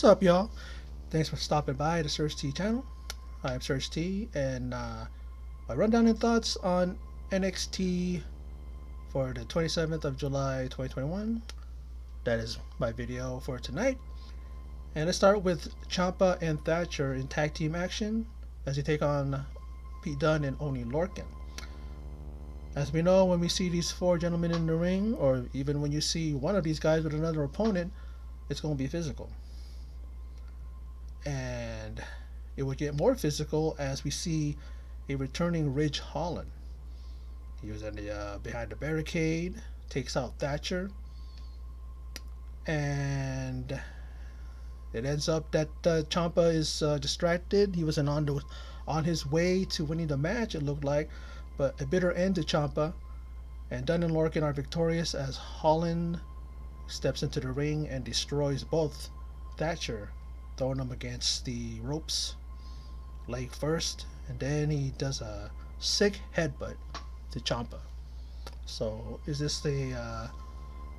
What's up, y'all? Thanks for stopping by the Search T channel. I'm Search T, and my rundown and thoughts on NXT for the 27th of July 2021. That is my video for tonight. And let's start with Ciampa and Thatcher in tag team action as they take on Pete Dunne and Oni Lorcan. As we know, when we see these four gentlemen in the ring, or even when you see one of these guys with another opponent, it's going to be physical. And it will get more physical as we see a returning Ridge Holland. He was in the behind the barricade, takes out Thatcher, and it ends up that Ciampa is distracted. He wasn't on his way to winning the match, it looked like, but a bitter end to Ciampa. And Dunne and Lorcan are victorious as Holland steps into the ring and destroys both Thatcher, throwing him against the ropes, leg first, and then he does a sick headbutt to Ciampa. So is this the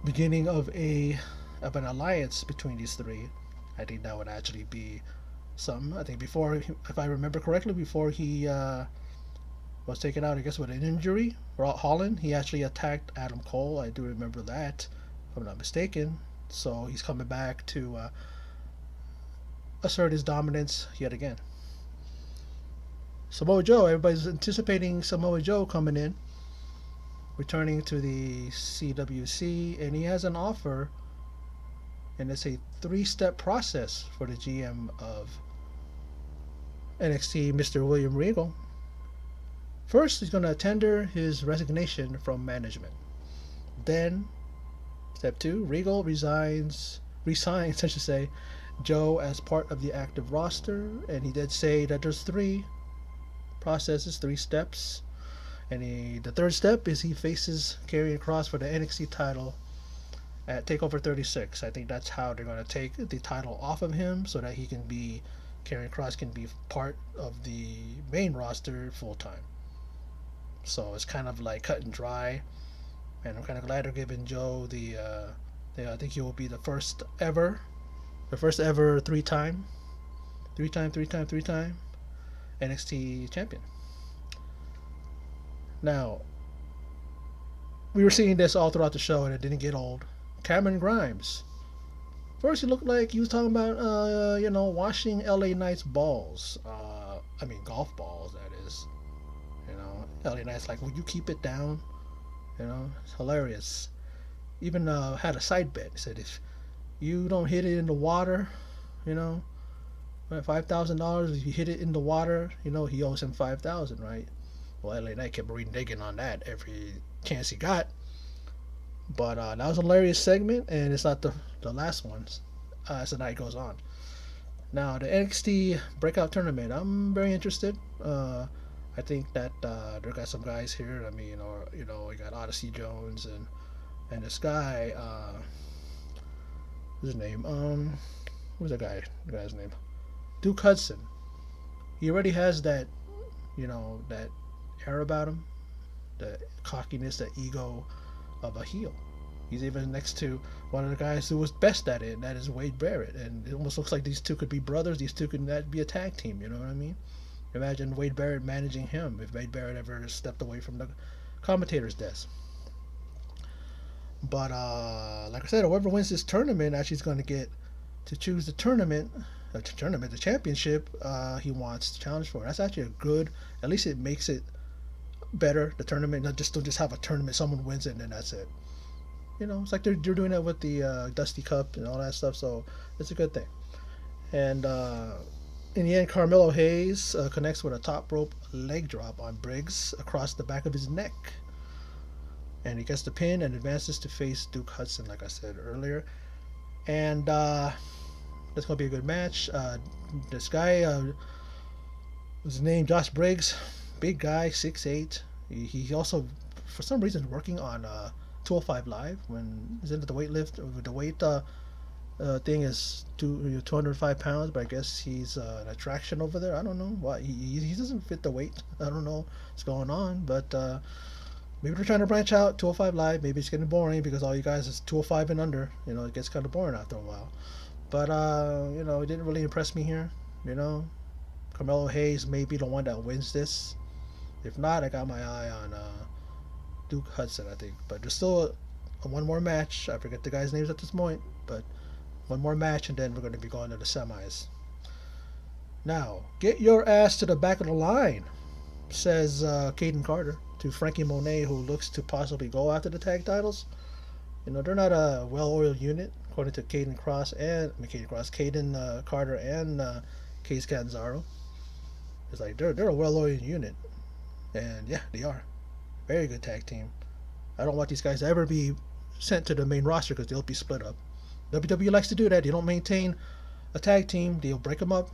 beginning of an alliance between these three? I think that would actually be something. I think before, if I remember correctly, before he was taken out, I guess with an injury, Holland, he actually attacked Adam Cole. I do remember that, if I'm not mistaken. So he's coming back to assert his dominance yet again. Samoa Joe, everybody's anticipating Samoa Joe coming in, returning to the CWC, and he has an offer, and it's a 3-step process for the GM of NXT, Mr. William Regal. First, he's going to tender his resignation from management. Then, step 2, Regal resigns, I should say, Joe as part of the active roster, and he did say that there's 3 processes, 3 steps, and the third step is he faces Karrion Kross for the NXT title at Takeover 36. I think that's how they're going to take the title off of him so that Karrion Kross can be part of the main roster full time. So it's kind of like cut and dry, and I'm kind of glad they're giving Joe I think he will be the first ever 3-time NXT champion. Now, we were seeing this all throughout the show, and it didn't get old. Cameron Grimes. First, he looked like he was talking about, washing LA Knights balls. Golf balls, that is. LA Knights like, will you keep it down? It's hilarious. Even had a side bet. He said, if you don't hit it in the water, $5,000. If you hit it in the water, he owes him $5,000, right? Well, LA Knight kept reneging on that every chance he got. But that was a hilarious segment, and it's not the last one as the night goes on. Now, the NXT Breakout Tournament, I'm very interested. I think that there got some guys here. We got Odyssey Jones and this guy. What's his name? Who's that guy? The guy's name? Duke Hudson. He already has that, that air about him, the cockiness, the ego of a heel. He's even next to one of the guys who was best at it, and that is Wade Barrett. And it almost looks like these two could be brothers. These two could be a tag team. You know what I mean? Imagine Wade Barrett managing him if Wade Barrett ever stepped away from the commentator's desk. But like I said, whoever wins this tournament actually is going to get to choose the the championship he wants to challenge for. That's actually a good. At least it makes it better. The tournament, not just don't just have a tournament, someone wins it and then that's it. It's like they're doing that with the Dusty Cup and all that stuff. So it's a good thing. And in the end, Carmelo Hayes connects with a top rope leg drop on Briggs across the back of his neck. And he gets the pin and advances to face Duke Hudson, like I said earlier. And that's going to be a good match. This guy, his name Josh Briggs, big guy, 6'8". He also, for some reason, working on 205 Live when he's into the weight lift. The weight thing is 205 pounds, but I guess he's an attraction over there. I don't know why he doesn't fit the weight. I don't know what's going on, but maybe they're trying to branch out 205 Live. Maybe it's getting boring because all you guys is 205 and under. It gets kind of boring after a while. But it didn't really impress me here. You know, Carmelo Hayes may be the one that wins this. If not, I got my eye on Duke Hudson, I think. But there's still one more match. I forget the guy's names at this point, but one more match, and then we're going to be going to the semis. Now, get your ass to the back of the line, says Caden Carter to Frankie Monet, who looks to possibly go after the tag titles. They're not a well-oiled unit, according to Caden Carter and Case Catanzaro. It's like they're a well-oiled unit, and yeah, they are. Very good tag team. I don't want these guys to ever be sent to the main roster because they'll be split up. WWE likes to do that. They don't maintain a tag team. They'll break them up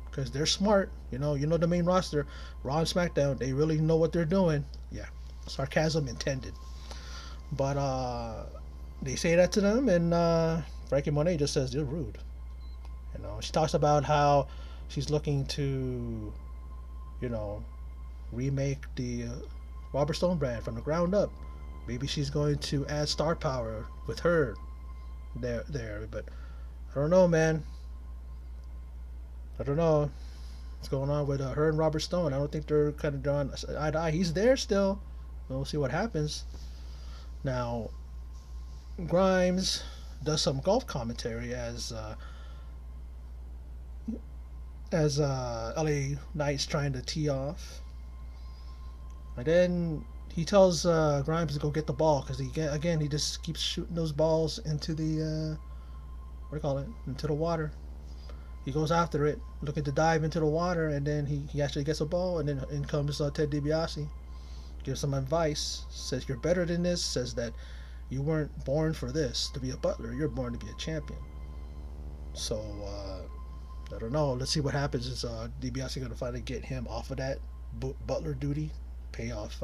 because they're smart. The main roster, Raw and SmackDown, they really know what they're doing. Yeah, sarcasm intended. But they say that to them, and Frankie Monet just says they're rude. She talks about how she's looking to, remake the Robert Stone brand from the ground up. Maybe she's going to add star power with her there. But I don't know, man. I don't know what's going on with her and Robert Stone. I don't think they're kind of done eye to eye. He's there still. We'll see what happens. Now, Grimes does some golf commentary as LA Knight's trying to tee off. And then he tells Grimes to go get the ball because he just keeps shooting those balls into the into the water. He goes after it, looking to dive into the water, and then he actually gets a ball, and then in comes Ted DiBiase, gives some advice, says you're better than this, says that you weren't born for this, to be a butler, you're born to be a champion. So, I don't know, let's see what happens. Is DiBiase going to finally get him off of that butler duty, pay off,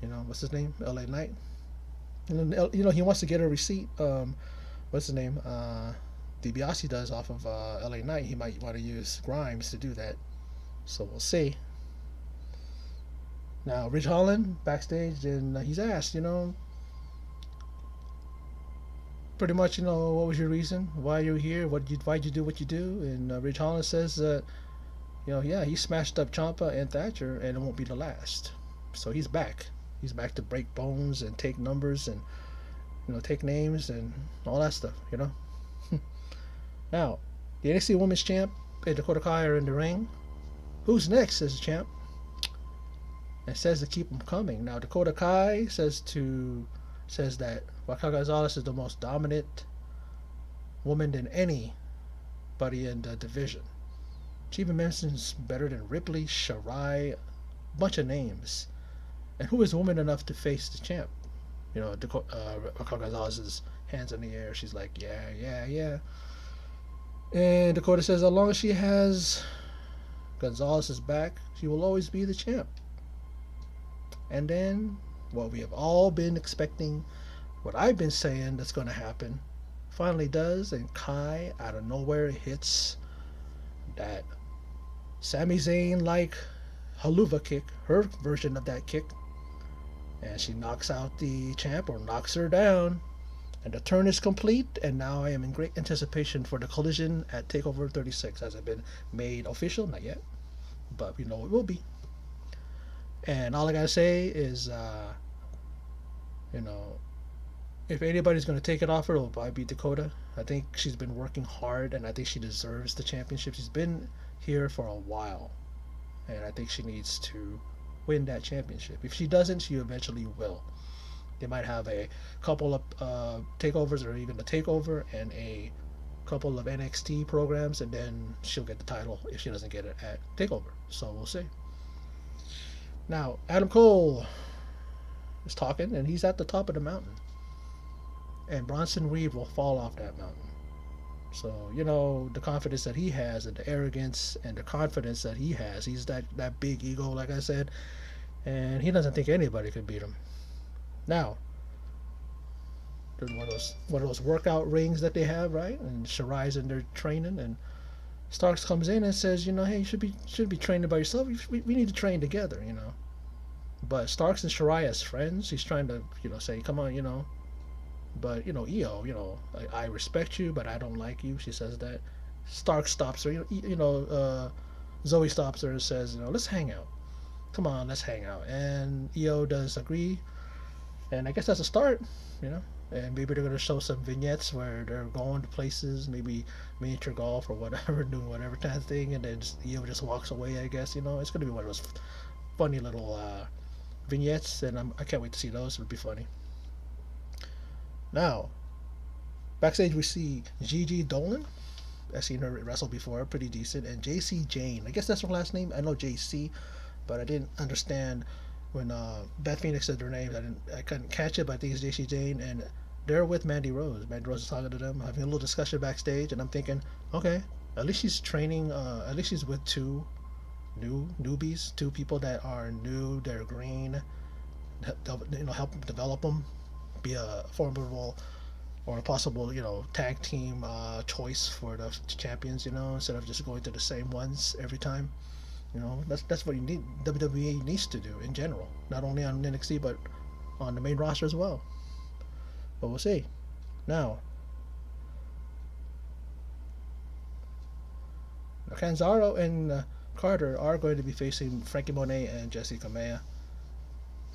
what's his name, LA Knight? And then, he wants to get a receipt, what's his name, DiBiase does off of LA Knight. He might want to use Grimes to do that. So we'll see. Now, Ridge Holland backstage, and he's asked, pretty much, what was your reason? Why you're here? Why'd you do what you do? And Ridge Holland says that, he smashed up Ciampa and Thatcher, and it won't be the last. So he's back. He's back to break bones and take numbers and, take names and all that stuff, Now, the NXT Women's Champ and Dakota Kai are in the ring. Who's next, says the champ. And says to keep them coming. Now, Dakota Kai says that Raquel Gonzalez is the most dominant woman than anybody in the division. She even mentions better than Ripley, Shirai, a bunch of names. And who is woman enough to face the champ? Raquel Gonzalez's hands in the air. She's like, yeah. And Dakota says, as long as she has Gonzalez's back, she will always be the champ. And then, what we have all been expecting, what I've been saying that's going to happen, finally does, and Kai, out of nowhere, hits that Sami Zayn-like haluva kick, her version of that kick, and she knocks out the champ, or knocks her down. And the turn is complete, and now I am in great anticipation for the collision at TakeOver 36. Has it been made official? Not yet, but we know it will be. And all I gotta say is, if anybody's gonna take it off her, it'll probably be Dakota. I think she's been working hard, and I think she deserves the championship. She's been here for a while, and I think she needs to win that championship. If she doesn't, she eventually will. They might have a couple of takeovers, or even a takeover and a couple of NXT programs, and then she'll get the title if she doesn't get it at takeover. So we'll see. Now, Adam Cole is talking, and he's at the top of the mountain. And Bronson Reed will fall off that mountain. So, the confidence that he has, and the arrogance and the confidence that he has, he's that big ego, like I said, and he doesn't think anybody could beat him. Now, there's one of those workout rings that they have, right? And Shirai's in there training, and Starks comes in and says, hey, you should be training by yourself. We need to train together, But Starks and Shirai as friends, he's trying to, say, come on, But Io, I respect you, but I don't like you. She says that. Stark stops her. Zoe stops her and says, let's hang out. Come on, let's hang out. And Io does agree, and I guess that's a start. You know, and maybe they're gonna show some vignettes where they're going to places, maybe miniature golf or whatever, doing whatever kind of thing, and then Io just walks away. I guess it's gonna be one of those funny little vignettes, and I can't wait to see those. It'll be funny. Now, backstage we see Gigi Dolan. I've seen her wrestle before, pretty decent, and JC Jane. I guess that's her last name. I know JC, but I didn't understand when Beth Phoenix said their names. I couldn't catch it, but I think it's JC Jane, and they're with Mandy Rose. Mandy Rose is talking to them, having a little discussion backstage, and I'm thinking, okay, at least she's training. At least she's with two newbies, two people that are new. They're green. Help develop them, be a formidable or a possible tag team choice for the champions. Instead of just going to the same ones every time. That's what you need. WWE needs to do in general, not only on NXT but on the main roster as well. But we'll see. Now, Canzaro and Carter are going to be facing Frankie Monet and Jessica Maya.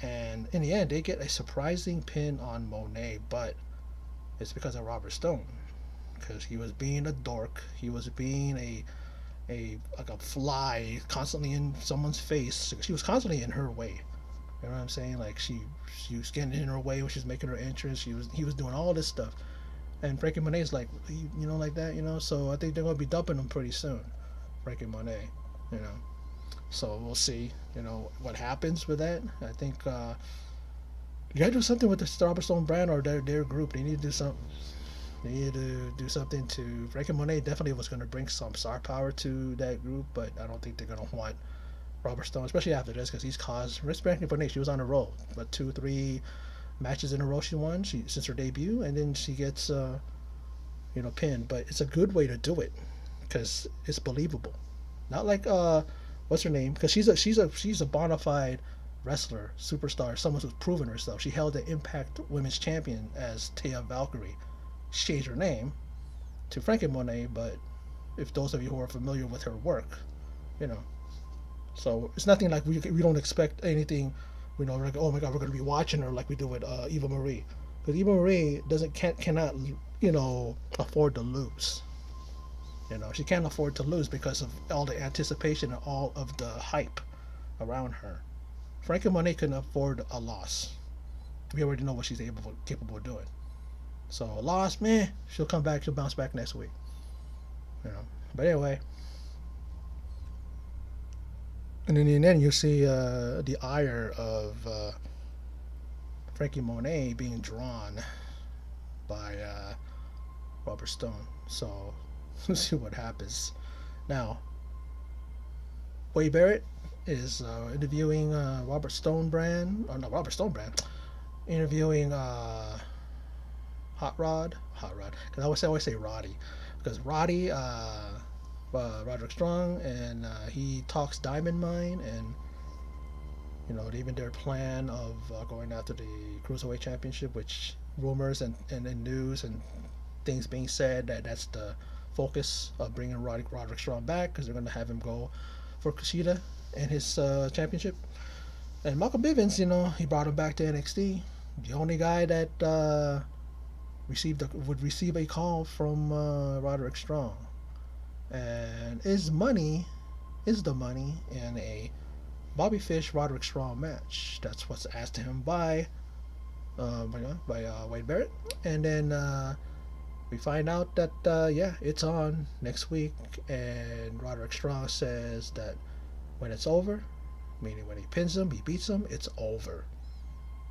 And in the end, they get a surprising pin on Monet, but it's because of Robert Stone. Because he was being a dork. He was being like a fly constantly in someone's face. She was constantly in her way. You know what I'm saying? Like she was getting in her way when she was making her entrance. He was doing all this stuff, and Frankie Monet's like like that. So I think they're gonna be dumping him pretty soon, Frankie Monet. You know, so we'll see. What happens with that. I think you gotta do something with the Robert Stone brand or their group. They need to do something. They need to do something to. Frankie Monet definitely was going to bring some star power to that group, but I don't think they're going to want Robert Stone, especially after this, because he's caused. Frankie Monet, she was on a roll, but 2-3 matches in a row she won since her debut, and then she gets pinned. But it's a good way to do it because it's believable. Not like what's her name? Because she's a bona fide wrestler, superstar, someone who's proven herself. She held the Impact Women's Champion as Taya Valkyrie. She changed her name to Frankie Monet, but if those of you who are familiar with her work, so it's nothing like we don't expect anything. Like, oh my God, we're going to be watching her like we do with Eva Marie, because Eva Marie cannot afford to lose. She can't afford to lose because of all the anticipation and all of the hype around her. Frankie Monet couldn't afford a loss. We already know what she's capable of doing. So a loss, meh. She'll come back. She'll bounce back next week. But anyway, and then in the end, you see the ire of Frankie Monet being drawn by Robert Stone. So we'll see what happens. Now, Wade Barrett is interviewing Robert Stone brand, or no, Robert Stone brand, interviewing Hot Rod, because I always say Roddy, because Roddy, Roderick Strong, and he talks Diamond Mine, and even their plan of going after the Cruiserweight Championship, which rumors and news and things being said that's the focus of bringing Roderick Strong back, because they're going to have him go for Kushida and his championship. And Malcolm Bivens, he brought him back to NXT. The only guy that would receive a call from Roderick Strong, and is the money in a Bobby Fish Roderick Strong match. That's what's asked to him by Wade Barrett, and then we find out that it's on next week, and Roderick Strong says that when it's over, meaning when he pins him, he beats him, it's over.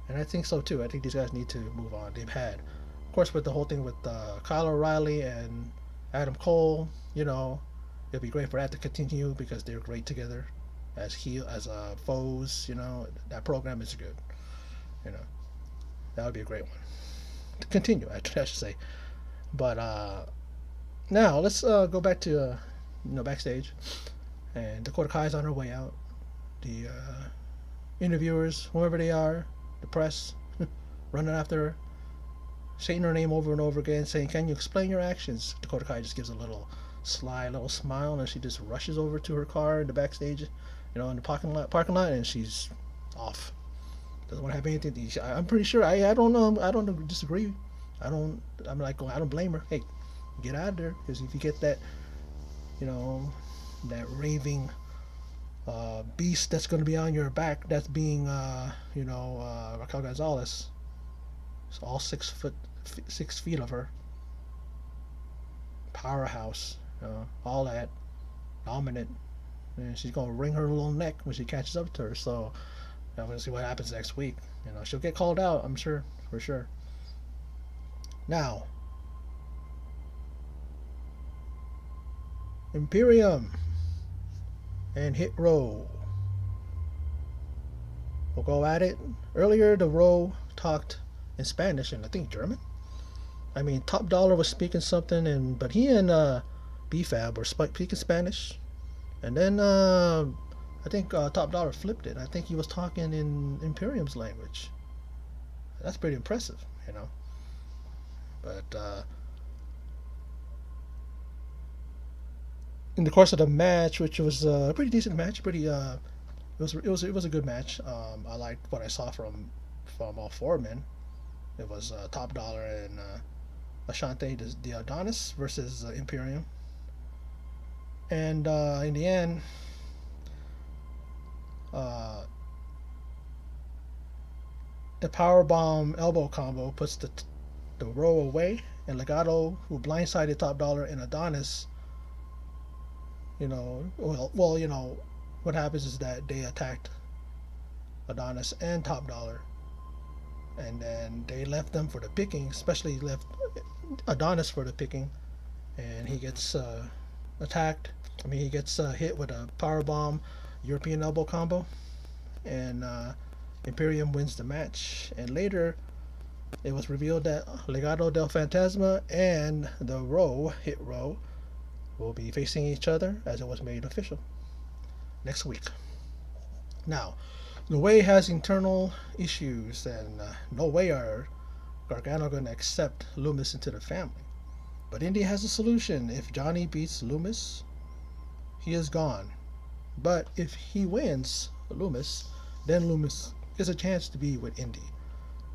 And I think so too. I think these guys need to move on. They've had, of course, with the whole thing with Kyle O'Reilly and Adam Cole, it'll be great for that to continue because they're great together as foes. That program is good. That would be a great one to continue. I should say. But now let's go back to backstage, and Dakota Kai's on her way out. The interviewers, whoever they are, the press, running after her. saying her name over and over again, saying, "Can you explain your actions?" Dakota Kai just gives a little sly little smile, and she just rushes over to her car in the backstage, in the parking lot, and she's off. Doesn't want to have anything to eat. I'm pretty sure. I don't know. I don't disagree. I don't. I'm like, I don't blame her. Hey, get out of there, because if you get that, you know, that raving beast that's going to be on your back, that's being, Raquel Gonzalez. It's all 6 feet of her, powerhouse, all that, dominant, and she's gonna wring her little neck when she catches up to her. So I'm gonna see what happens next week. She'll get called out, I'm sure, for sure. Now, Imperium and Hit Row will go at it. Earlier, the Row talked in Spanish and I think German. I mean, Top Dollar was speaking something, but he and BFAB were speaking Spanish, and then I think Top Dollar flipped it. I think he was talking in Imperium's language. That's pretty impressive. But in the course of the match, which was a pretty decent match, it was a good match. I liked what I saw from all four men. It was Top Dollar and Ashante the Adonis versus Imperium. And in the end, uh, the powerbomb elbow combo puts the Row away, and Legato, who blindsided Top Dollar and Adonis, what happens is that they attacked Adonis and Top Dollar, and then they left them for the picking, especially left Adonis for the picking, and he gets attacked. He gets hit with a power bomb European elbow combo, and Imperium wins the match. And later, it was revealed that Legado del Fantasma and the Hit Row, will be facing each other, as it was made official next week. Now, the Way has internal issues, and no way are Gargano going to accept Loomis into the family. But Indy has a solution. If Johnny beats Loomis, he is gone. But if he wins Loomis, then Loomis gets a chance to be with Indy.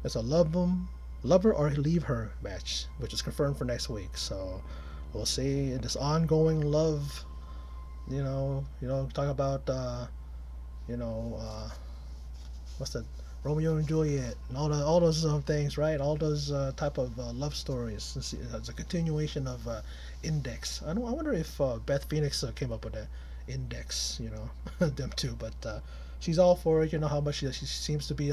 It's a love her or leave her match, which is confirmed for next week. So we'll see. In this ongoing love, talk about, what's that? Romeo and Juliet, and all those things, right? All those type of love stories. It's a continuation of Index. I wonder if Beth Phoenix came up with that Index, them two. But she's all for it. You know how much she seems to be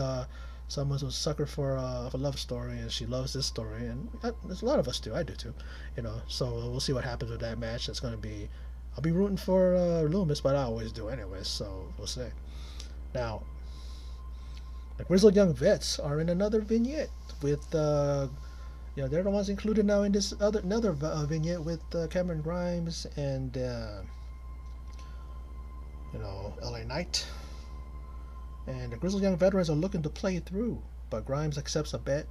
someone who's a sucker for a love story, and she loves this story, and there's a lot of us do. I do too. So we'll see what happens with that match. That's going to be. I'll be rooting for Loomis, but I always do anyway. So we'll see. Now, the Grizzled Young Vets are in another vignette with, they're the ones included now in this another vignette with Cameron Grimes and, LA Knight. And the Grizzled Young Veterans are looking to play through, but Grimes accepts a bet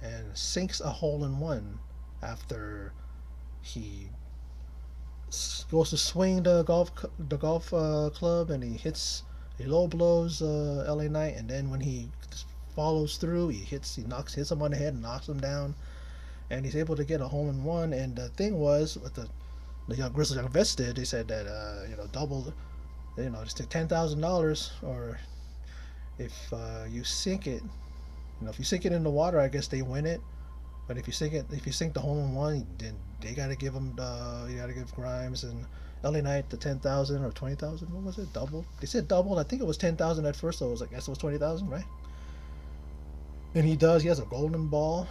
and sinks a hole-in-one after he goes to swing the golf club, and he low blows LA Knight, and then when he follows through, he hits him on the head and knocks him down, and he's able to get a hole-in-one. And the thing was, what the Grizzled Young Vets did, they said that double, just take $10,000, or if you sink it, if you sink it in the water, I guess they win it. But if you sink the hole-in-one, then they gotta give him you gotta give Grimes and LA Knight the 10,000 or 20,000. What was it? Double? They said double. I think it was 10,000 at first, so I guess it was 20,000, right? And he does. He has a golden ball.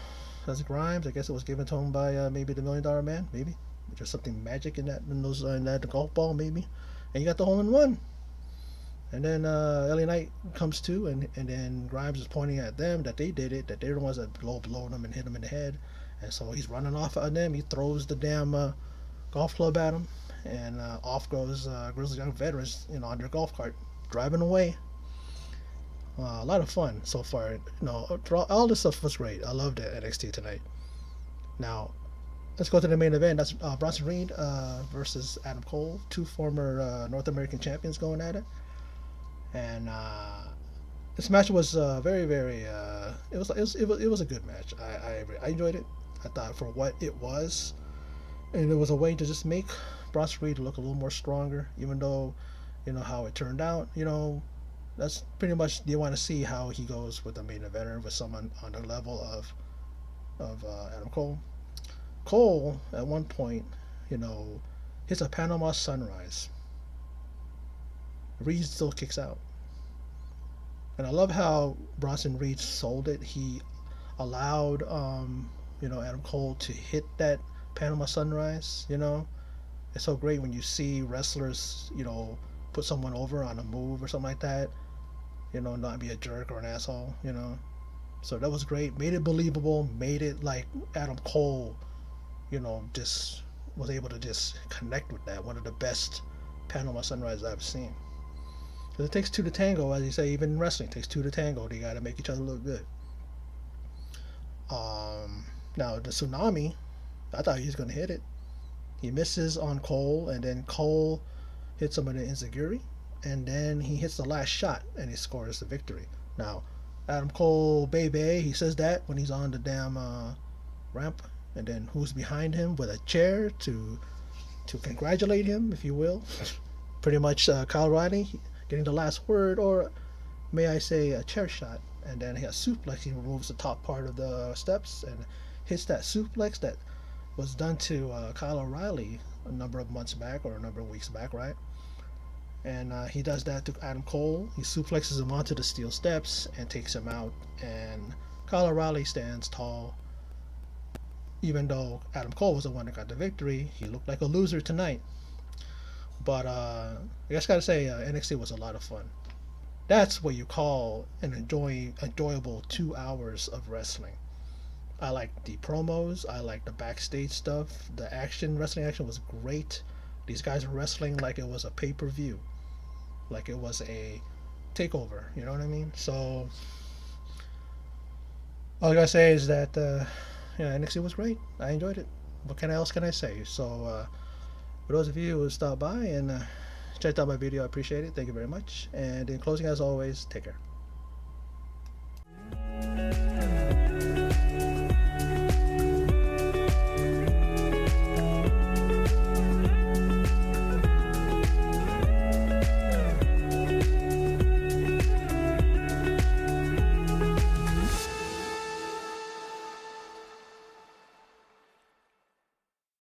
That's Grimes. I guess it was given to him by maybe the $1 Million Man, maybe. There's something magic in that golf ball, maybe. And you got the hole-in-one. And then LA Knight comes to, and then Grimes is pointing at them that they did it, that they're the ones that blowed him and hit him in the head. And so he's running off on them. He throws the damn golf club at him, and off goes Grizzly Young Veterans, on their golf cart, driving away. A lot of fun so far. All this stuff was great. I loved it, NXT tonight. Now, let's go to the main event. That's Bronson Reed versus Adam Cole, two former North American champions going at it. And this match was very, very. It was a good match. I enjoyed it. I thought for what it was, and it was a way to just make Bronson Reed look a little more stronger, even though, how it turned out. That's pretty much you want to see how he goes with the main eventer with someone on the level of Adam Cole. Cole at one point, you know, hits a Panama Sunrise. Reed still kicks out, and I love how Bronson Reed sold it. He allowed Adam Cole to hit that Panama Sunrise. It's so great when you see wrestlers put someone over on a move or something like that. Not be a jerk or an asshole. So that was great. Made it believable. Made it like Adam Cole, just was able to just connect with that. One of the best Panama Sunrise I've seen. Because it takes two to tango, as you say, even in wrestling, it takes two to tango. They got to make each other look good. Now, the tsunami, I thought he was going to hit it. He misses on Cole, and then Cole hits him with an enziguri, and then he hits the last shot, and he scores the victory. Now, Adam Cole, baby, he says that when he's on the damn ramp, and then who's behind him with a chair to congratulate him, if you will. Pretty much Kyle O'Reilly getting the last word, or may I say a chair shot, and then he has suplex. He removes the top part of the steps and hits that suplex that was done to Kyle O'Reilly a number of months back or a number of weeks back, right? And he does that to Adam Cole. He suplexes him onto the steel steps and takes him out. And Kyle O'Reilly stands tall. Even though Adam Cole was the one that got the victory, he looked like a loser tonight. But I just gotta say, NXT was a lot of fun. That's what you call an enjoyable 2 hours of wrestling. I like the promos. I like the backstage stuff. The wrestling action was great. These guys were wrestling like it was a pay-per-view, like it was a takeover. You know what I mean? So all I gotta say is that NXT was great. I enjoyed it. What else can I say? So for those of you who stopped by and checked out my video, I appreciate it. Thank you very much. And in closing, as always, take care.